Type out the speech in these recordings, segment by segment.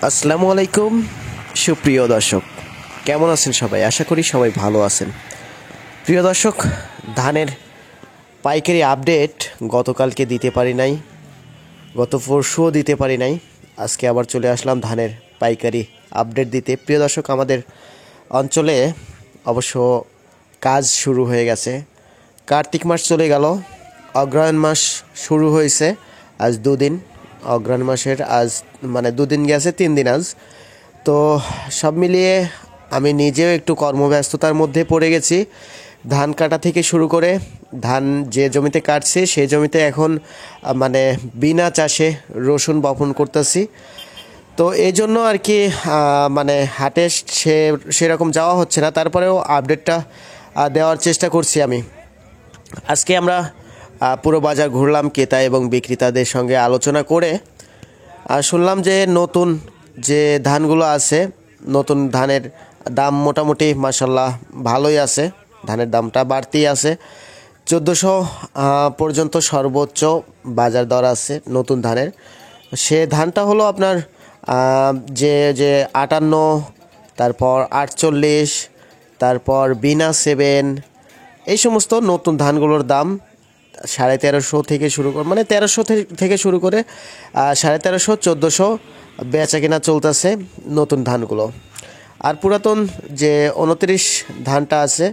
আসসালামু আলাইকুম সুপ্রিয় দর্শক, কেমন আছেন সবাই? আশা করি সবাই ভালো আছেন। প্রিয় দর্শক, ধানের পাইকারি আপডেট গতকালকে দিতে পারি নাই, গত পরশুও দিতে পারি নাই। আজকে আবার চলে আসলাম ধানের পাইকারি আপডেট দিতে। প্রিয় দর্শক, আমাদের অঞ্চলে অবশ্য কাজ শুরু হয়ে গেছে। কার্তিক মাস চলে গেল, অগ্রহায়ণ মাস শুরু হয়েছে আজ দুদিন। অগ্রহায়ণ মাসের আজ মানে দুদিন গেছে, 3 দিন আজ। তো সব মিলিয়ে আমি নিজেও একটু কর্মব্যস্ততার মধ্যে পড়ে গেছি। ধান কাটা থেকে শুরু করে ধান যে জমিতে কাটছি সেই জমিতে এখন মানে বিনা চাষে রসুন বপন করতেছি। তো এই জন্য আর কি মানে হাটে সেরকম যাওয়া হচ্ছে না, তারপরেও আপডেটটা দেওয়ার চেষ্টা করছি আমি। আজকে আমরা পুরো বাজার ঘুরলাম, ক্রেতা এবং বিক্রেতাদের সঙ্গে আলোচনা করে শুনলাম যে নতুন যে ধানগুলো আছে, নতুন ধানের দাম মোটামুটি মাশাল্লাহ ভালোই আছে। ধানের দামটা বাড়তেই আছে, 1400 পর্যন্ত সর্বোচ্চ বাজার দর আছে নতুন ধানের। সে ধানটা হলো আপনার যে যে 58, তারপর 48, তারপর বিনা 7, এই সমস্ত নতুন ধানগুলোর দাম 1350 থেকে শুরু করে, মানে 1300 থেকে শুরু করে 1350, 1400 বেচা কেনা চলতেছে নতুন ধানগুলো। আর পুরাতন যে 29 ধানটা আছে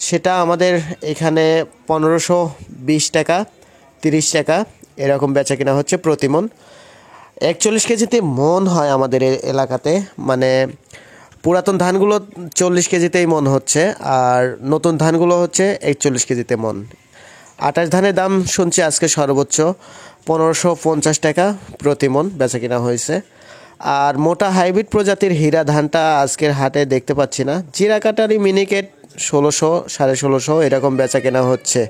সেটা আমাদের এখানে 1520 টাকা, 30 টাকা এরকম বেচা কেনা হচ্ছে প্রতি মন। 41 কেজিতে মন হয় আমাদের এলাকাতে, মানে পুরাতন ধানগুলো 40 কেজিতেই মন হচ্ছে, আর নতুন ধানগুলো হচ্ছে 41 কেজিতে মন। 28 ধানের দাম শুনছি আজকে সর্বোচ্চ 1550 টাকা প্রতি মন বেচা কিনা হয়েছে। আর মোটা হাইব্রিড প্রজাতির হীরা ধানটা আজকের হাটে দেখতে পাচ্ছি না। জিরা কাটারি মিনিকেট 1600, 1650 এরকম বেচা কেনা হচ্ছে।